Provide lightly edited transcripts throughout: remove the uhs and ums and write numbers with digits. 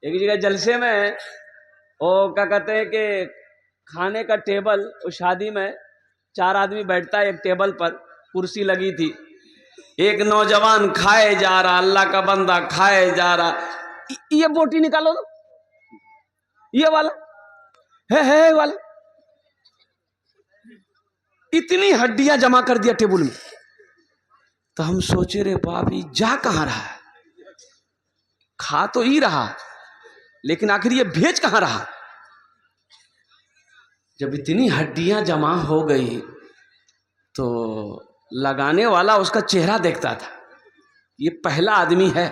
एक जगह जलसे में वो क्या कहते हैं कि खाने का टेबल, उस शादी में 4 आदमी बैठता है एक टेबल पर, कुर्सी लगी थी। एक नौजवान खाए जा रहा, अल्लाह का बंदा खाए जा रहा। ये बोटी निकालो तो, ये वाला है वाला, इतनी हड्डियां जमा कर दिया टेबल में। तो हम सोचे रे बाप, ये जा कहां रहा है? खा तो ही रहा, लेकिन आखिर ये भेज कहां रहा? जब इतनी हड्डियां जमा हो गई तो लगाने वाला उसका चेहरा देखता था, ये पहला आदमी है।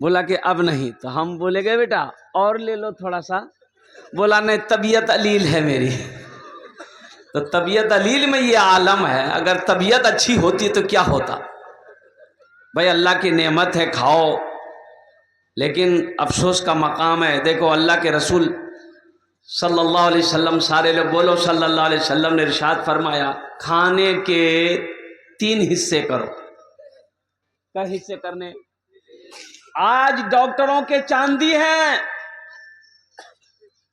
बोला कि अब नहीं। तो हम बोले गए बेटा और ले लो थोड़ा सा। बोला नहीं, तबीयत अलील है मेरी। तो तबीयत अलील में ये आलम है, अगर तबीयत अच्छी होती तो क्या होता भाई, अल्लाह की नेमत है, खाओ। लेकिन अफसोस का मकाम है। देखो अल्लाह के रसूल सल्लल्लाहु अलैहि वसल्लम, सारे लोग बोलो सल्लल्लाहु अलैहि वसल्लम ने इरशाद फरमाया, खाने के 3 हिस्से करो। क्या हिस्से करने? आज डॉक्टरों के चांदी हैं।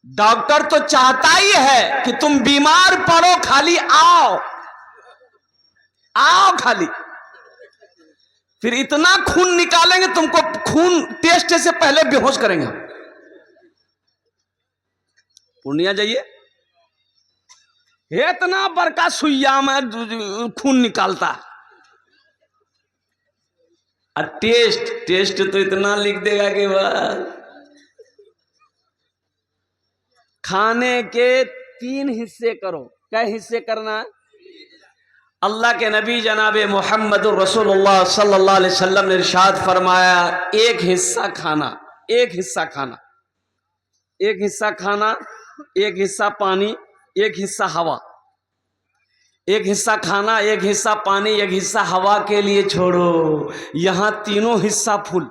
डॉक्टर तो चाहता ही है कि तुम बीमार पड़ो, खाली आओ खाली, फिर इतना खून निकालेंगे तुमको, खून टेस्ट से पहले बेहोश करेंगे। पूर्णिया जाइए, इतना बड़का सुइया में खून निकालता। और टेस्ट तो इतना लिख देगा कि बस। खाने के 3 हिस्से करो। क्या हिस्से करना? अल्लाह के नबी जनाबे मोहम्मदुर रसूलुल्लाह सल्लल्लाहु अलैहि वसल्लम ने इरशाद फरमाया, एक हिस्सा खाना, एक हिस्सा खाना, एक हिस्सा खाना, एक हिस्सा पानी, एक हिस्सा हवा। एक हिस्सा खाना, एक हिस्सा पानी, एक हिस्सा हवा के लिए छोड़ो। यहां तीनों हिस्सा फुल।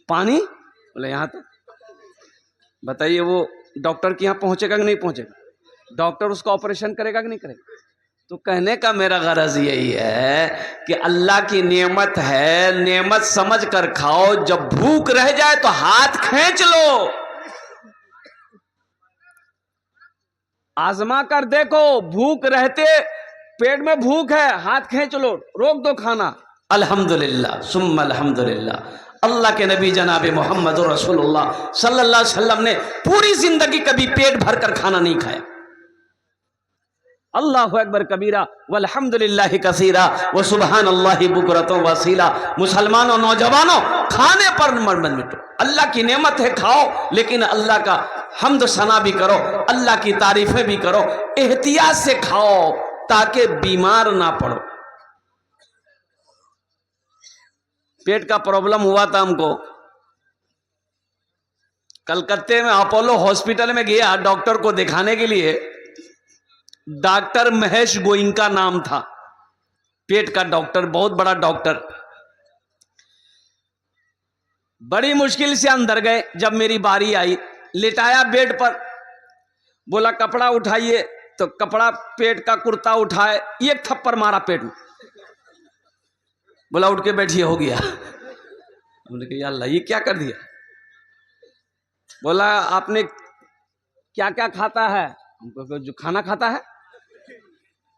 पानी बोले यहां तक। बताइए वो डॉक्टर के यहां पहुंचेगा कि नहीं पहुंचेगा? डॉक्टर उसका ऑपरेशन करेगा कि नहीं करेगा? तो कहने का मेरा गरज यही है कि अल्लाह की नेमत है, नेमत समझ कर खाओ। जब भूख रह जाए तो हाथ खींच लो, आजमा कर देखो। भूख रहते, पेट में भूख है, हाथ खींच लो, रोक दो खाना। अल्हम्दुलिल्लाह सुम्मा अल्हम्दुलिल्लाह। अल्लाह के नबी जनाबे मोहम्मद रसूलुल्लाह सल्लल्लाहु अलैहि वसल्लम ने पूरी जिंदगी कभी पेट भर कर खाना नहीं खाया। अल्लाहु अकबर कबीरा वल्हम्दुलिल्लाहि कसीरा व सुबहानल्लाहि बुकरतन वसीला। मुसलमानों, नौजवानों, खाने पर मत मिटो। अल्लाह की नेमत है, खाओ, लेकिन अल्लाह का हम्द सना भी करो, अल्लाह की तारीफें भी करो। एहतियात से खाओ ताकि बीमार ना पड़ो। पेट का प्रॉब्लम हुआ था हमको, कलकत्ते में अपोलो हॉस्पिटल में गया डॉक्टर को दिखाने के लिए। डॉक्टर महेश गोइंका नाम था, पेट का डॉक्टर, बहुत बड़ा डॉक्टर। बड़ी मुश्किल से अंदर गए। जब मेरी बारी आई, लिटाया बेड पर, बोला कपड़ा उठाइए। तो कपड़ा, पेट का कुर्ता उठाए, एक थप्पड़ मारा पेट में। बोला उठ के बैठिए, हो गया। हमने कहा अल्लाह ये क्या कर दिया? बोला आपने क्या क्या खाता है? हमको जो खाना खाता है।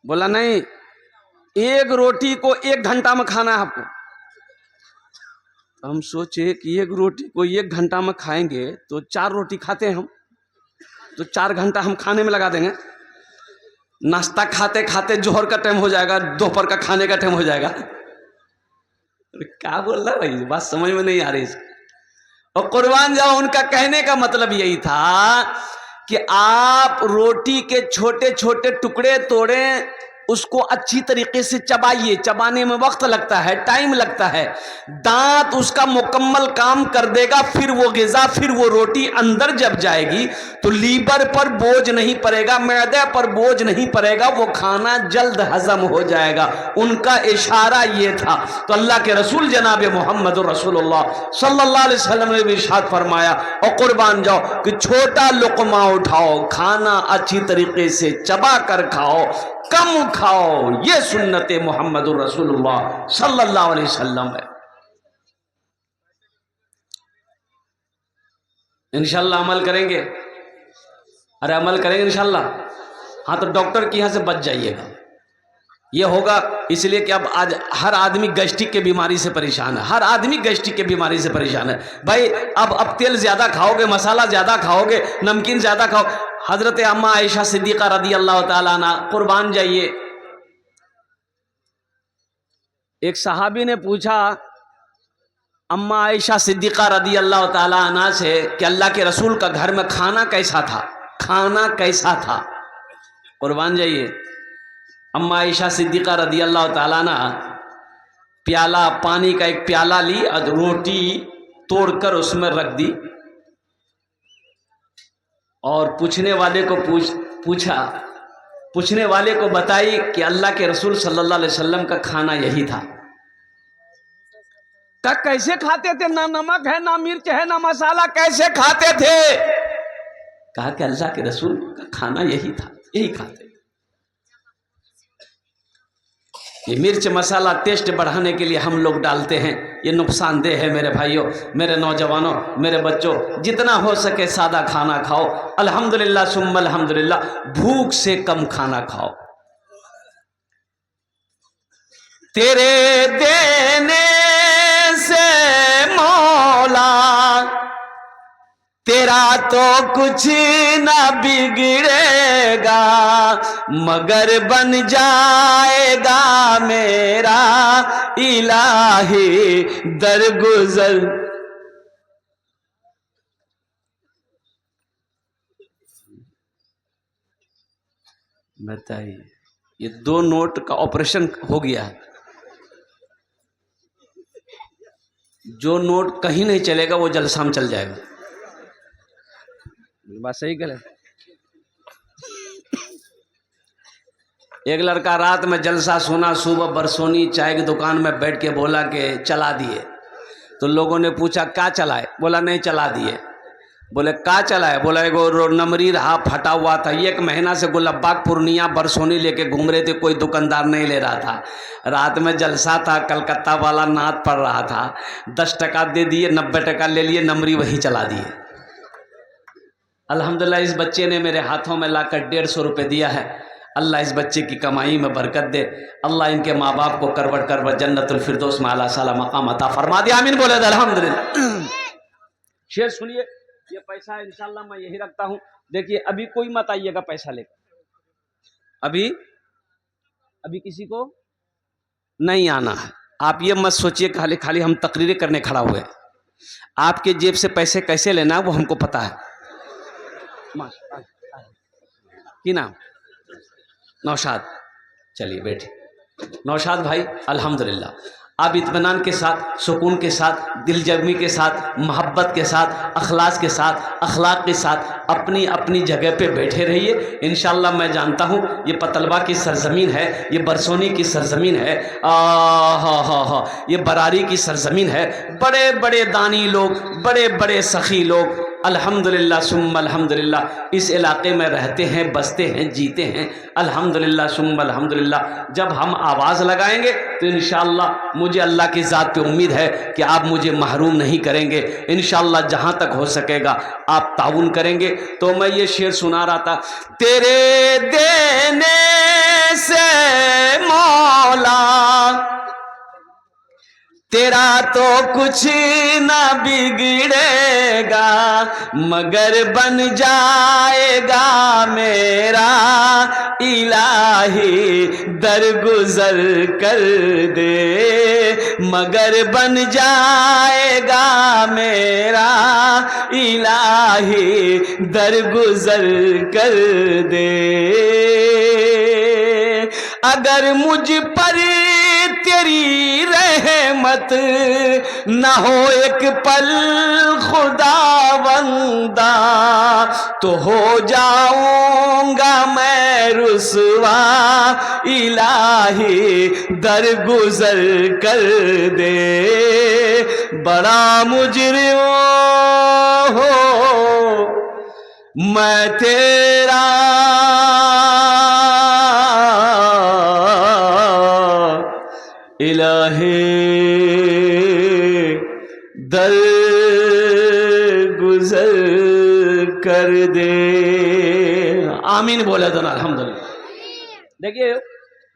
बोला नहीं, एक रोटी को 1 घंटा में खाना है आपको। हम सोचे कि एक रोटी को 1 घंटा में खाएंगे तो 4 रोटी खाते हैं हम, तो 4 घंटा हम खाने में लगा देंगे। नाश्ता खाते खाते जोहर का टाइम हो जाएगा, दोपहर का खाने का टाइम हो जाएगा। क्या बोल रहा भाई, बात समझ में नहीं आ रही। और कुर्बान जाओ, उनका कहने का मतलब यही था कि आप रोटी के छोटे छोटे टुकड़े तोड़ें, उसको अच्छी तरीके से चबाइए। चबाने में वक्त लगता है, टाइम लगता है, दांत उसका मुकम्मल काम कर देगा। फिर वो ग़िज़ा, फिर वो रोटी अंदर जब जाएगी तो लीवर पर बोझ नहीं पड़ेगा, मैदे पर बोझ नहीं पड़ेगा, वो खाना जल्द हजम हो जाएगा। उनका इशारा ये था। तो अल्लाह के रसूल जनाब मोहम्मद रसूलुल्लाह सल्लल्लाहु अलैहि वसल्लम ने भी इरशाद फरमाया, और कुर्बान जाओ कि छोटा लुक़मा उठाओ, खाना अच्छी तरीके से चबा कर खाओ, कम खाओ। ये सुन्नत मोहम्मदुर रसूलुल्लाह सल्लल्लाहु अलैहि वसल्लम है। इंशाल्लाह अमल करेंगे। अरे अमल करेंगे इंशाल्लाह। हाँ, तो डॉक्टर के यहाँ से बच जाइएगा। ये होगा इसलिए कि अब आज हर आदमी गैस्ट्रिक के बीमारी से परेशान है। हर आदमी गैस्ट्रिक के बीमारी से परेशान है भाई। अब तेल ज़्यादा खाओगे, मसाला ज़्यादा खाओगे, नमकीन ज़्यादा खाओ। हज़रत अम्मा आयशा सिद्दीक़ा रदी अल्लाह ताला अन्हा, कुर्बान जाइए, एक सहाबी ने पूछा अम्मा आयशा सिद्दीक़ा रदी अल्लाह ताला अन्हा से कि अल्लाह के रसूल का घर में खाना कैसा था, खाना कैसा था। कुर्बान जाइए, अम्मा आयशा सिद्दीक़ा रदी अल्लाह ताला अन्हा प्याला, पानी का एक प्याला ली और रोटी तोड़कर उसमें रख दी और पूछने वाले को पूछा, पूछने वाले को बताई कि अल्लाह के रसूल सल्लल्लाहु अलैहि वसल्लम का खाना यही था। का कैसे खाते थे, ना नमक है, ना मिर्च है, ना मसाला, कैसे खाते थे? कहा कि अल्लाह के रसूल का खाना यही था, यही खाते। ये मिर्च मसाला टेस्ट बढ़ाने के लिए हम लोग डालते हैं, ये नुकसानदेह है। मेरे भाइयों, मेरे नौजवानों, मेरे बच्चों, जितना हो सके सादा खाना खाओ। अल्हम्दुलिल्लाह सुम्मा अल्हम्दुलिल्लाह, भूख से कम खाना खाओ। तेरे देने से मौला तेरा तो कुछ ना बिगड़ेगा, मगर बन जाएगा मेरा इलाही दरगुजर। बताइए, ये 2 नोट का ऑपरेशन हो गया है। जो नोट कहीं नहीं चलेगा वो जलसा में चल जाएगा। बात सही गलत? एक लड़का रात में जलसा सुना, सुबह बरसोनी चाय की दुकान में बैठ के बोला कि चला दिए। तो लोगों ने पूछा क्या चलाए? बोला नहीं चला दिए। बोले क्या चलाए? बोला एगो नमरी रहा फटा हुआ था, 1 महीना से गुलब्बाग पूर्णिया बरसोनी लेके घूम रहे थे, कोई दुकानदार नहीं ले रहा था। रात में जलसा था, कलकत्ता वाला नात पड़ रहा था, 10 टका दे दिए, 90 टका ले लिए, नमरी वहीं चला दिए। अल्हम्दुलिल्लाह इस बच्चे ने मेरे हाथों में लाकर 150 रुपये दिया है। अल्लाह इस बच्चे की कमाई में बरकत दे। अल्लाह इनके माँ बाप को करवट करवट जन्नतुल फिरदौस में आला साला मकाम अता फरमा दे। आमीन बोले अल्हम्दुलिल्लाह। शेर सुनिए, ये पैसा इंशाल्लाह मैं यही रखता हूँ। देखिए, अभी कोई मत आइएगा पैसा लेकर, अभी किसी को नहीं आना है। आप ये मत सोचिए खाली खाली हम तकरीरें करने खड़ा हुए। आपके जेब से पैसे कैसे लेना है वो हमको पता है। की नाम? नौशाद। चलिए बैठे। नौशाद भाई, अल्हम्दुलिल्लाह आप इत्मीनान के साथ, सुकून के साथ, दिलजमी के साथ, मोहब्बत के साथ, अखलास के साथ, अखलाक के साथ अपनी अपनी जगह पे बैठे रहिए। इंशाल्लाह मैं जानता हूँ ये पतलबा की सरजमीन है, ये बरसोनी की सरजमीन है, ये बरारी की सरजमीन है। बड़े बड़े दानी लोग, बड़े बड़े सखी लोग अल्हम्दुलिल्लाह सुम्मा अल्हम्दुलिल्लाह इस इलाके में रहते हैं, बसते हैं, जीते हैं। अल्हम्दुलिल्लाह सुम्मा अल्हम्दुलिल्लाह। जब हम आवाज़ लगाएंगे तो इंशाअल्लाह मुझे अल्लाह की ज़ात पे उम्मीद है कि आप मुझे महरूम नहीं करेंगे। इंशाअल्लाह जहाँ तक हो सकेगा आप ताउन करेंगे। तो मैं ये शेर सुना रहा था, तेरे देने से मौला तेरा तो कुछ ना बिगड़ेगा, मगर बन जाएगा मेरा इलाही दरगुजर कर दे, मगर बन जाएगा मेरा इलाही दरगुजर कर दे। अगर मुझ पर तेरी रहमत न हो एक पल खुदावंदा, तो हो जाऊंगा मैं रुसवा, इलाही दरगुजर कर दे। बड़ा मुजरिम हो मैं तेरा, इलाहे दर गुजर कर दे। आमीन बोले तो ना अल्हम्दुलिल्लाह। देखिए,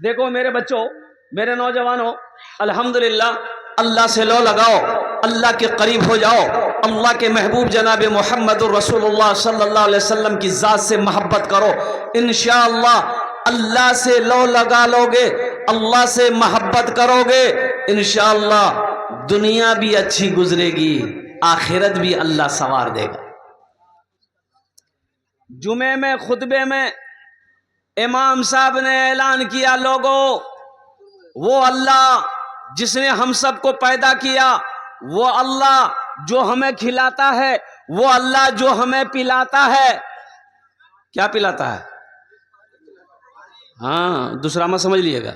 देखो मेरे बच्चों, मेरे नौजवानों, अल्हम्दुलिल्लाह अल्लाह से लो लगाओ, अल्लाह के करीब हो जाओ, अल्लाह के महबूब जनाब मोहम्मद रसूलुल्लाह सल्लल्लाहु अलैहि वसल्लम की ज़ात से मोहब्बत करो। इंशाअल्लाह अल्लाह से लो लगा लोगे, अल्लाह से मोहब्बत करोगे, इंशाअल्लाह दुनिया भी अच्छी गुजरेगी, आखिरत भी अल्लाह संवार देगा। जुमे में खुतबे में इमाम साहब ने ऐलान किया, लोगों, वो अल्लाह जिसने हम सबको पैदा किया, वो अल्लाह जो हमें खिलाता है, वो अल्लाह जो हमें पिलाता है। क्या पिलाता है? हाँ, दूसरा मत समझ लिएगा।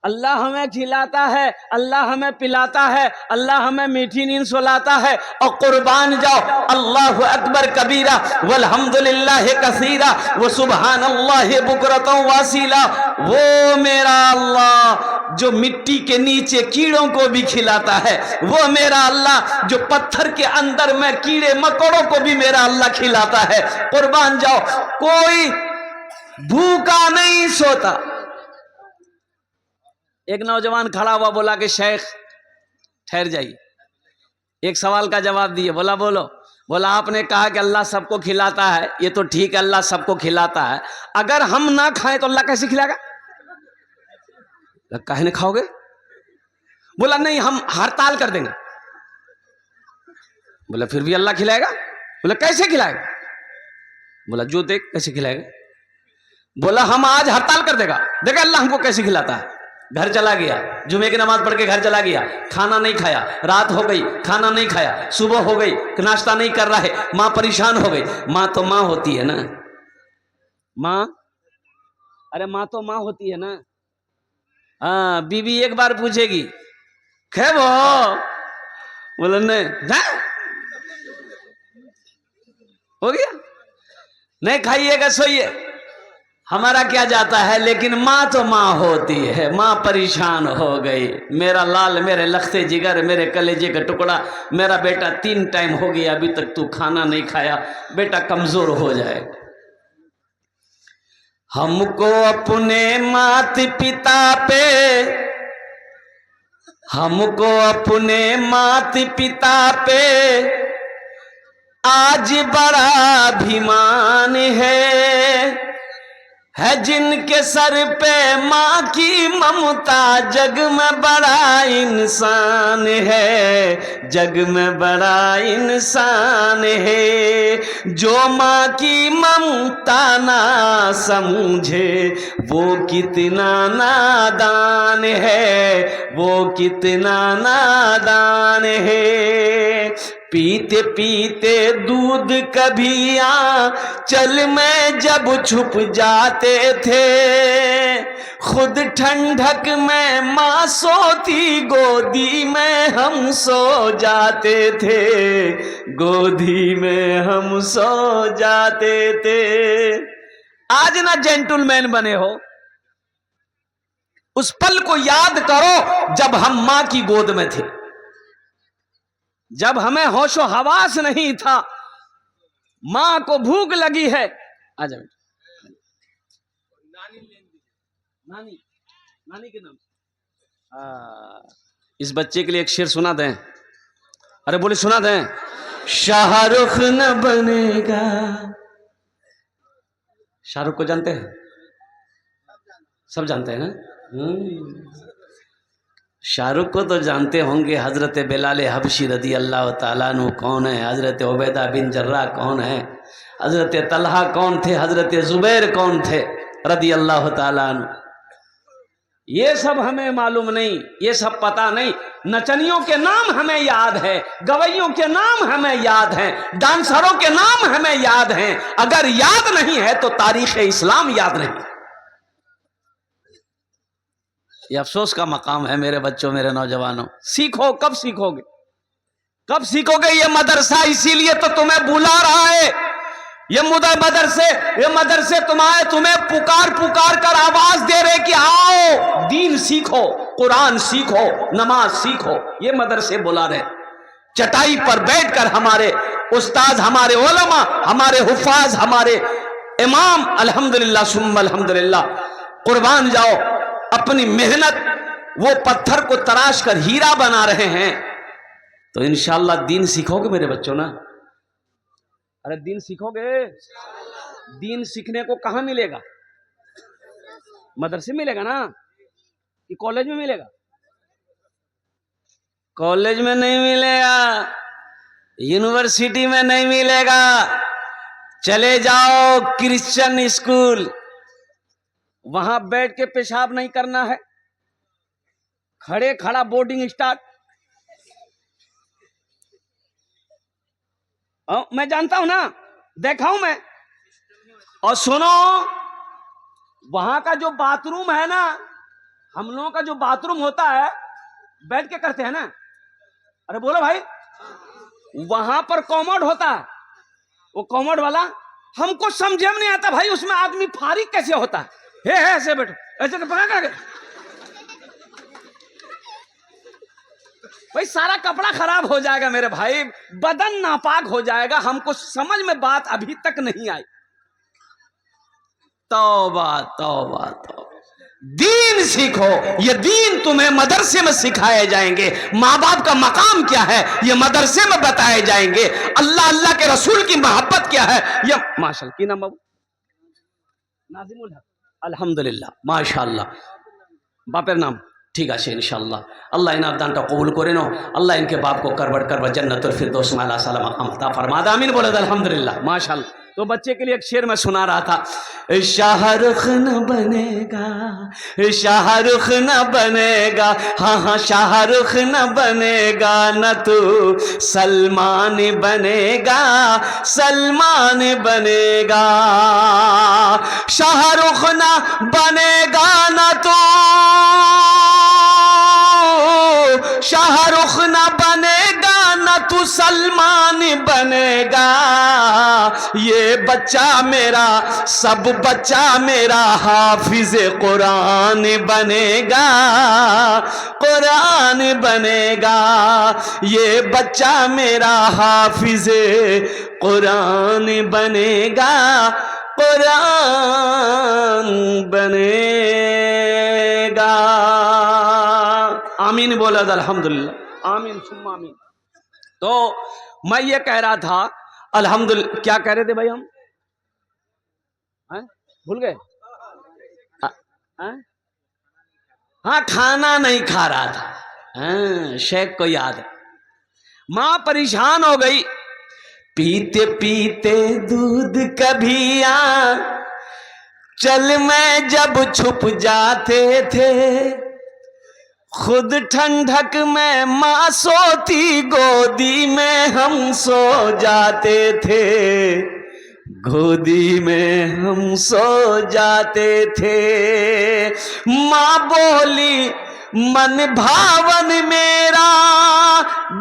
अल्लाह हमें खिलाता है, अल्लाह हमें पिलाता है, अल्लाह हमें मीठी नींद सुलाता है। और कुर्बान जाओ, अल्लाहु अकबर कबीरा वल्हम्दुलिल्लाह कसीरा व सुबहानल्लाह बुकरतन वासीला। वो मेरा अल्लाह जो मिट्टी के नीचे कीड़ों को भी खिलाता है, वो मेरा अल्लाह जो पत्थर के अंदर में कीड़े मकोड़ों को भी मेरा अल्लाह खिलाता है। कुर्बान जाओ, कोई भूखा नहीं सोता। एक नौजवान खड़ा हुआ, बोला कि शेख ठहर जाइए, एक सवाल का जवाब दिए। बोला बोलो। बोला आपने कहा कि अल्लाह सबको खिलाता है, ये तो ठीक है, अल्लाह सबको खिलाता है, अगर हम ना खाएं तो अल्लाह कैसे खिलाएगा? काहे नहीं खाओगे? बोला नहीं, हम हड़ताल कर देंगे। बोला फिर भी अल्लाह खिलाएगा? बोला कैसे खिलाएगा? बोला जो देख कैसे खिलाएगा। बोला हम आज हड़ताल कर देगा, देखा अल्लाह हमको कैसे खिलाता है। घर चला गया, जुमे की नमाज पढ़ के घर चला गया, खाना नहीं खाया, रात हो गई खाना नहीं खाया, सुबह हो गई नाश्ता नहीं कर रहा है, माँ परेशान हो गई। माँ तो माँ होती है ना, माँ, अरे माँ तो माँ होती है ना। हाँ, बीवी एक बार पूछेगी खे वो, बोला नहीं, हो गया, नहीं खाइएगा सोइए, हमारा क्या जाता है। लेकिन माँ तो माँ होती है। माँ परेशान हो गई, मेरा लाल, मेरे लखते जिगर, मेरे कलेजे का टुकड़ा, मेरा बेटा 3 टाइम हो गया अभी तक तू खाना नहीं खाया, बेटा कमजोर हो जाएगा। हमको अपने माता पिता पे, हमको अपने माता पिता पे आज बड़ा अभिमान है जिनके सर पे माँ की ममता, जग में बड़ा इंसान है, जग में बड़ा इंसान है। जो माँ की ममता ना समझे वो कितना नादान है, वो कितना नादान है। पीते पीते दूध कभी आंचल में जब छुप जाते थे, खुद ठंडक में माँ सोती, गोदी में हम सो जाते थे, गोदी में हम सो जाते थे। आज ना जेंटलमैन बने हो, उस पल को याद करो जब हम माँ की गोद में थे, जब हमें होशो हवास नहीं था, मां को भूख लगी है। आजा नानी, नानी के नाम। इस बच्चे के लिए एक शेर सुना दें। अरे बोले सुना दें। शाहरुख न बनेगा, शाहरुख को जानते हैं? सब जानते हैं ना। शाहरुख को तो जानते होंगे, हजरत बिलाल हबशी रदी अल्लाह ताला अन्हु कौन है, हजरत उबैदा बिन जर्रा कौन है, हजरत तलहा कौन थे, हजरत जुबैर कौन थे रदी अल्लाह ताला अन्हु। ये सब हमें मालूम नहीं, ये सब पता नहीं। नचनियों के नाम हमें याद है, गवैयों के नाम हमें याद हैं, डांसरों के नाम हमें याद हैं। अगर याद नहीं है तो तारीख इस्लाम याद नहीं। ये अफसोस का मकाम है मेरे बच्चों, मेरे नौजवानों। सीखो, कब सीखोगे, कब सीखोगे? ये मदरसा इसीलिए तो तुम्हें बुला रहा है ये मदरसे तुम्हें पुकार पुकार कर आवाज दे रहे कि आओ दीन सीखो, कुरान सीखो, नमाज सीखो। ये मदरसे बुला रहे। चटाई पर बैठकर हमारे उस्ताद, हमारे उलमा, हमारे हुफाज, हमारे इमाम अल्हम्दुलिल्लाह सुम्मा अल्हम्दुलिल्लाह कुर्बान जाओ अपनी मेहनत वो पत्थर को तराश कर हीरा बना रहे हैं। तो इंशाअल्लाह दीन सीखोगे मेरे बच्चों ना? अरे दीन सीखोगे? दीन सीखने को कहां मिलेगा? मदरसे मिलेगा ना कि कॉलेज में मिलेगा? कॉलेज में नहीं मिलेगा, यूनिवर्सिटी में नहीं मिलेगा। चले जाओ क्रिश्चियन स्कूल, वहां बैठ के पेशाब नहीं करना है, खड़े खड़ा बोर्डिंग स्टार्ट। मैं जानता हूं ना, देखा हूं मैं। और सुनो, वहां का जो बाथरूम है ना, हम लोगों का जो बाथरूम होता है बैठ के करते हैं ना, अरे बोलो भाई, वहां पर कॉमोड होता है। वो कॉमोड वाला हमको समझे में नहीं आता भाई, उसमें आदमी फारिग कैसे होता है? ऐसे बैठो, ऐसे तो पकड़ कर भाई सारा कपड़ा खराब हो जाएगा मेरे भाई, बदन नापाक हो जाएगा। हमको समझ में बात अभी तक नहीं आई। तौबा तौबा तौबा। दीन सीखो, ये दीन तुम्हें मदरसे में सिखाए जाएंगे। माँ बाप का मकाम क्या है ये मदरसे में बताए जाएंगे। अल्लाह अल्लाह के रसूल की मोहब्बत क्या है ये माशाअल्लाह की नाम बाबू नाजिमुल हक अल्हम्दुलिल्लाह माशाअल्लाह बापेर नाम ठीक है इंशाअल्लाह। अल्लाह इनाम दानটা কবুল করে নাও। अल्लाह इनके बाप को करबट करबट जन्नतुल फिरदौस में अल्लाह सलाम अता फरमा दे। आमीन बोले अल्हम्दुलिल्लाह माशाअल्लाह। तो बच्चे के लिए एक शेर मैं सुना रहा था। शाहरुख न बनेगा, शाहरुख न बनेगा, हाँ हाँ शाहरुख न बनेगा, न तू सलमान बनेगा, सलमान बनेगा। शाहरुख न बनेगा न तो शाहरुख न बनेगा, न तू सलमान बनेगा। ये बच्चा मेरा, सब बच्चा मेरा हाफिज कुरान बनेगा, कुरान बनेगा। ये बच्चा मेरा हाफिज कुरान बनेगा, कुरान बनेगा। आमीन बोला अल्हम्दुलिल्लाह, आमीन सुम्मा आमीन। तो मैं ये कह रहा था अल्हम्दुलिल्लाह, क्या कह रहे थे भाई हम? भूल गए? हाँ खाना नहीं खा रहा था। हाँ शेख को याद है। माँ परेशान हो गई, पीते पीते दूध कभी चल में जब छुप जाते थे, खुद ठंडक में माँ सोती, गोदी में हम सो जाते थे, गोदी में हम सो जाते थे। माँ बोली मन भावन मेरा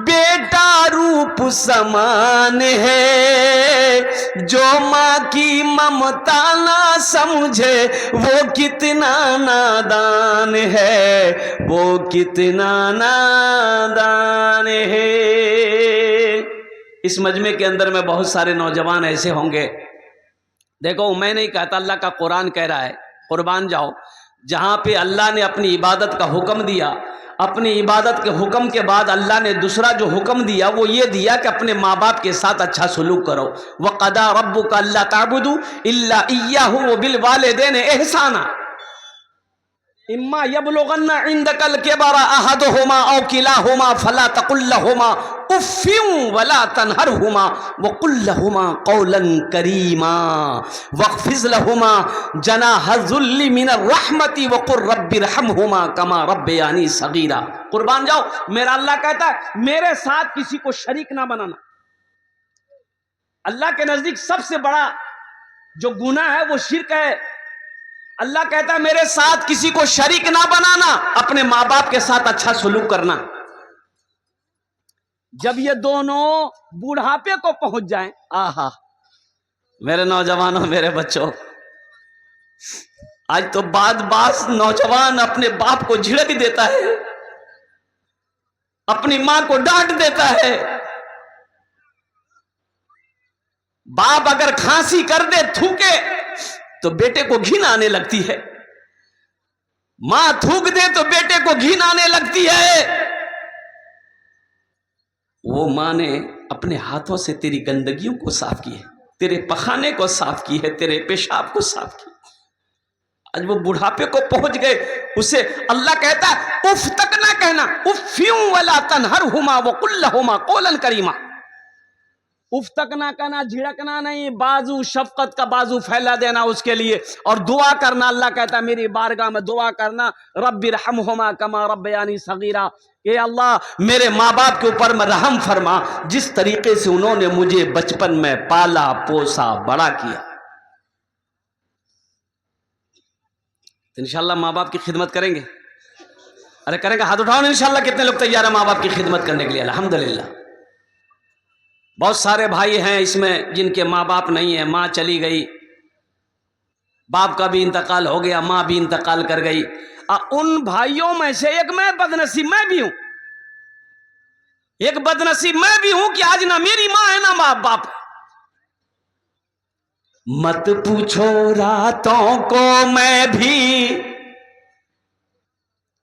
बेटा रूप समान है, जो माँ की ममता ना समझे वो कितना नादान है, वो कितना नादान है। इस मजमे के अंदर में बहुत सारे नौजवान ऐसे होंगे, देखो मैं नहीं कहता, अल्लाह का कुरान कह रहा है कुर्बान जाओ, जहाँ पे अल्लाह ने अपनी इबादत का हुक्म दिया, अपनी इबादत के हुक्म के बाद अल्लाह ने दूसरा जो हुक्म दिया वो ये दिया कि अपने माँ बाप के साथ अच्छा सलूक करो। वक़दा रब्बुका अल्ला ताबुदू इल्ला इय्याहु व बिल वालिदैन एहसाना इम्मा यबलुगन्ना इंदकल किबरा अहदुहुमा औ किलाहुमा फला तकुल लहुमा उफ़्फिन वला तनहरहुमा व कुल लहुमा कौलन करीमा वख़्फ़िज़ लहुमा जनाहज़ुल्लि मिनर रहमति व कुर रब्बिरहमहुमा कमा रब्बयानी सगीरा। कुर्बान जाओ, मेरा अल्लाह कहता है मेरे साथ किसी को शरीक ना बनाना। अल्लाह के नजदीक सबसे बड़ा जो गुनाह है वो शिर्क है। अल्लाह कहता है मेरे साथ किसी को शरीक ना बनाना, अपने माँ बाप के साथ अच्छा सलूक करना। जब ये दोनों बुढ़ापे को पहुंच जाएं, आहा मेरे नौजवानों, मेरे बच्चों, आज तो बास नौजवान अपने बाप को झिड़क देता है, अपनी मां को डांट देता है। बाप अगर खांसी कर दे, थूके, तो बेटे को घिन आने लगती है। मां थूक दे तो बेटे को घिन आने लगती है। वो मां ने अपने हाथों से तेरी गंदगियों को साफ की है, तेरे पखाने को साफ की है, तेरे पेशाब को साफ की। आज वो बुढ़ापे को पहुंच गए, उसे अल्लाह कहता है उफ तक ना कहना, उफ्यूं वला तनहरहुमा व कुल लहुमा कौलन करीमा। उफ तक ना कहना, झिड़कना नहीं, बाजू शफकत का बाजू फैला देना उसके लिए, और दुआ करना। अल्लाह कहता है मेरी बारगाह में दुआ करना, रब्बिरहमहुमा कमा रब्बयानी सगीरा, ये अल्लाह मेरे माँ बाप के ऊपर में रहम फरमा, जिस तरीके से उन्होंने मुझे बचपन में पाला पोसा बड़ा किया। तो इंशाल्लाह माँ बाप की खिदमत करेंगे। अरे करेंगे, हाथ उठाओ ना इंशाल्लाह। कितने लोग तैयार है माँ बाप की खिदमत करने के लिए? अल्हम्दुलिल्लाह। बहुत सारे भाई हैं इसमें जिनके माँ बाप नहीं है, माँ चली गई, बाप का भी इंतकाल हो गया, माँ भी इंतकाल कर गई। उन भाइयों में से एक मैं बदनसीब मैं भी हूं, एक बदनसीब मैं भी हूं कि आज ना मेरी माँ है ना माँ बाप। मत पूछो रातों को मैं भी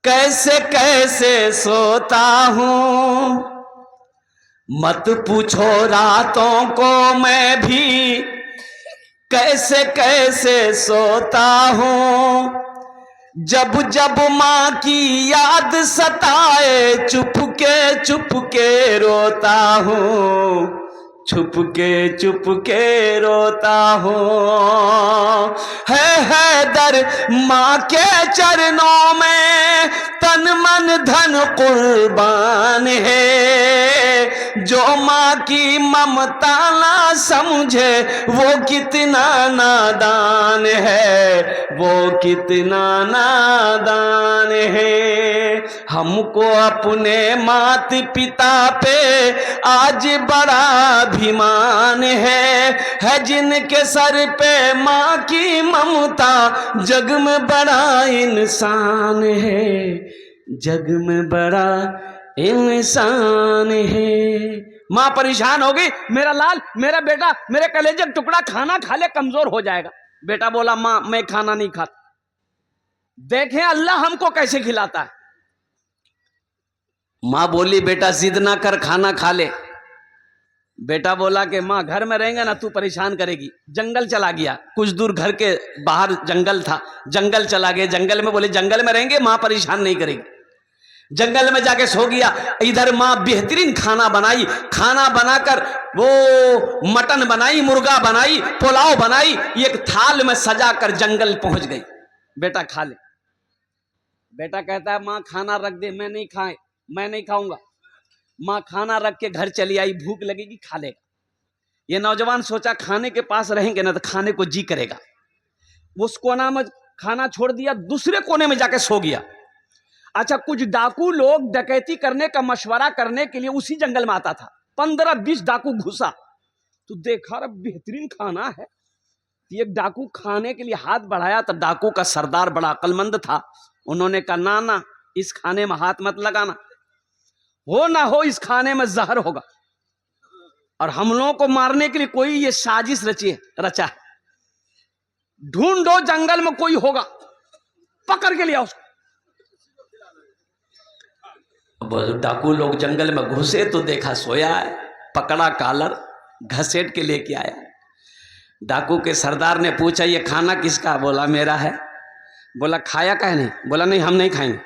कैसे कैसे सोता हूं, मत पूछो रातों को मैं भी कैसे कैसे सोता हूं, जब जब माँ की याद सताए चुपके रोता हूँ, चुपके रोता हूँ। है दर माँ के चरणों में तन मन धन कुर्बान है, जो माँ की ममता ना समझे वो कितना नादान है, वो कितना नादान है। हमको अपने माता पिता पे आज बड़ा अभिमान है जिनके सर पे माँ की ममता, जग में बड़ा इंसान है, जग में बड़ा इंसान है। माँ परेशान हो गई, मेरा लाल, मेरा बेटा, मेरे कलेजे का टुकड़ा खाना खा ले, कमजोर हो जाएगा। बेटा बोला माँ मैं खाना नहीं खाता। देखें अल्लाह हमको कैसे खिलाता है। माँ बोली बेटा जिद ना कर, खाना खा ले। बेटा बोला कि माँ घर में रहेंगे ना तू परेशान करेगी। जंगल चला गया, कुछ दूर घर के बाहर जंगल था, जंगल चला गया। जंगल में बोले जंगल में रहेंगे, माँ परेशान नहीं करेगी। जंगल में जाके सो गया। इधर माँ बेहतरीन खाना बनाई, खाना बनाकर वो मटन बनाई, मुर्गा बनाई, पुलाव बनाई, एक थाल में सजा कर जंगल पहुंच गई। बेटा खा ले। बेटा कहता है माँ खाना रख दे, मैं नहीं खाए, मैं नहीं खाऊंगा। माँ खाना रख के घर चली आई, भूख लगेगी खा लेगा। ये नौजवान सोचा खाने के पास रहेंगे ना तो खाने को जी करेगा। उस कोना में खाना छोड़ दिया, दूसरे कोने में जाके सो गया। अच्छा, कुछ डाकू लोग डकैती करने का मशवरा करने के लिए उसी जंगल में आता था। 15-20 डाकू घुसा तो देखा रे बेहतरीन खाना है। एक डाकू खाने के लिए हाथ बढ़ाया तो डाकू का सरदार बड़ा अक्लमंद था। उन्होंने कहा ना ना, इस खाने में हाथ मत लगाना, हो ना हो इस खाने में जहर होगा और हम लोगों को मारने के लिए कोई ये साजिश रचा है। ढूंढो जंगल में कोई होगा, पकड़ के लिया उसको। डाकू लोग जंगल में घुसे तो देखा सोया है, पकड़ा कॉलर घसीट के लेके आया। डाकू के सरदार ने पूछा ये खाना किसका? बोला मेरा है। बोला खाया काहे नहीं? बोला नहीं हम नहीं खाएंगे।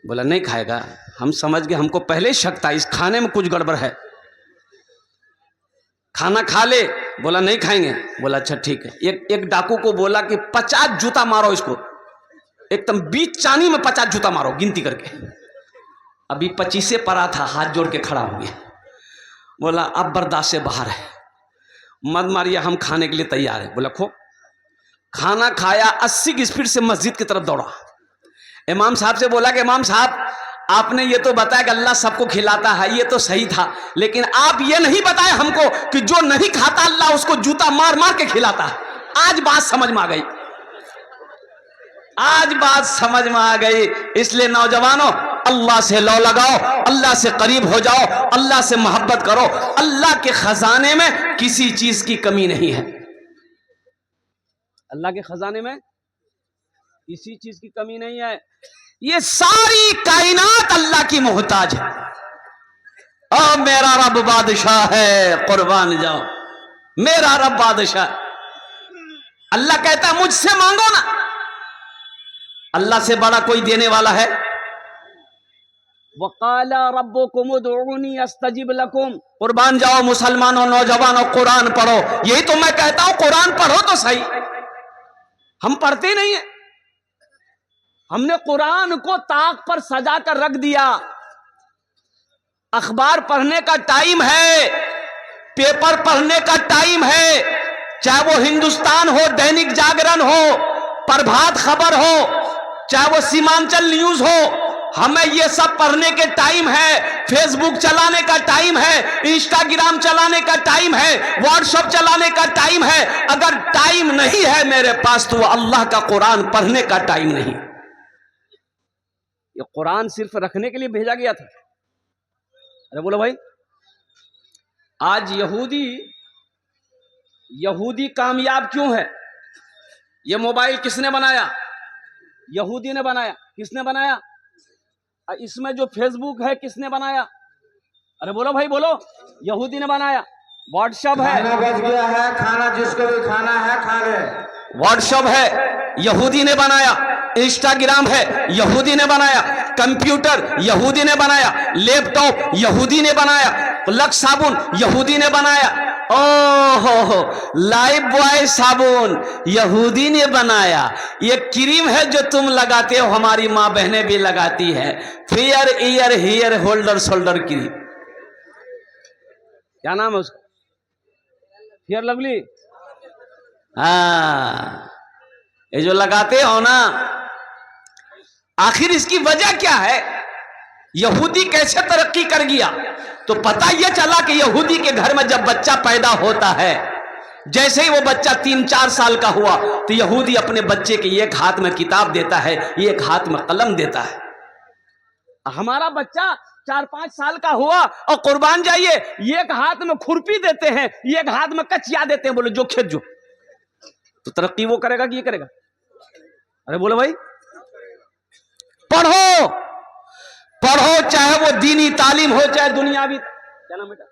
बोला नहीं खाएगा? हम समझ गए, हमको पहले ही शक था इस खाने में कुछ गड़बड़ है, खाना खा ले। बोला नहीं खाएंगे। बोला अच्छा ठीक है। एक डाकू को बोला कि 50 जूता मारो इसको, एकदम बीच चानी में 50 जूता मारो गिनती करके। अभी 25 परा था, हाथ जोड़ के खड़ा हो गया। बोला अब बर्दाश्त से बाहर है, मत मारिए, हम खाने के लिए तैयार है। बोला खो। खाना खाया, 80 की स्पीड से मस्जिद की तरफ दौड़ा। इमाम साहब से बोला कि इमाम साहब आपने ये तो बताया कि अल्लाह सबको खिलाता है, ये तो सही था, लेकिन आप ये नहीं बताए हमको कि जो नहीं खाता अल्लाह उसको जूता मार मार के खिलाता है। आज बात समझ में आ गई, आज बात समझ में आ गई। इसलिए नौजवानों, अल्लाह से लौ लगाओ, अल्लाह से करीब हो जाओ, अल्लाह से मोहब्बत करो। अल्लाह के खजाने में किसी चीज की कमी नहीं है। अल्लाह के खजाने में किसी चीज की कमी नहीं है। ये सारी कायनात अल्लाह की मोहताज है। और मेरा रब बादशाह है, कुर्बान जाओ, मेरा रब बादशाह। अल्लाह कहता है मुझसे मांगो ना। अल्लाह से बड़ा कोई देने वाला है? वक़ाला रब्बुकुम उदऊनी अस्तजिब लकुम। कुर्बान जाओ मुसलमानों, नौजवानों, कुरान पढ़ो। यही तो मैं कहता हूं, कुरान पढ़ो तो सही। हम पढ़ते नहीं है। हमने कुरान को ताक पर सजा कर रख दिया। अखबार पढ़ने का टाइम है, पेपर पढ़ने का टाइम है, चाहे वो हिंदुस्तान हो, दैनिक जागरण हो, प्रभात खबर हो, चाहे वो सीमांचल न्यूज हो, हमें ये सब पढ़ने के टाइम है। फेसबुक चलाने का टाइम है, इंस्टाग्राम चलाने का टाइम है, व्हाट्सएप चलाने का टाइम है। अगर टाइम नहीं है मेरे पास तो अल्लाह का कुरान पढ़ने का टाइम नहीं। ये कुरान सिर्फ रखने के लिए भेजा गया था। अरे बोलो भाई, आज यहूदी कामयाब क्यों है? ये मोबाइल किसने बनाया? यहूदी ने बनाया। किसने बनाया? इसमें जो फेसबुक है किसने बनाया? अरे बोलो भाई बोलो, यहूदी ने बनाया। व्हाट्सएप है, खाना बच गया है, खाना जिसको भी खाना है खा ले। व्हाट्सएप है, यहूदी ने बनाया। इंस्टाग्राम है, यहूदी ने बनाया। कंप्यूटर यहूदी ने बनाया। लैपटॉप यहूदी ने बनाया। लक्स साबुन यहूदी ने बनाया। ओहो, लाइफ बॉय साबुन यहूदी ने बनाया। ये क्रीम है जो तुम लगाते हो, हमारी माँ बहनें भी लगाती है। Fair ear hair holder shoulder cream, क्या नाम है उसका? Fair Lovely. हाँ, ये जो लगाते हो ना, आखिर इसकी वजह क्या है? यहूदी कैसे तरक्की कर गया? तो पता यह चला कि यहूदी के घर में जब बच्चा पैदा होता है, जैसे ही वो बच्चा 3-4 साल का हुआ तो यहूदी अपने बच्चे के एक हाथ में किताब देता है, एक हाथ में कलम देता है। हमारा बच्चा 4-5 साल का हुआ और कुर्बान जाइए, एक हाथ में खुरपी देते हैं, एक हाथ में कचिया देते हैं। बोलो जो खेत जो, तो तरक्की वो करेगा कि ये करेगा? अरे बोलो भाई, पढ़ो पढ़ो, चाहे वो दीनी तालीम हो चाहे दुनियावी। क्या नाम बेटा?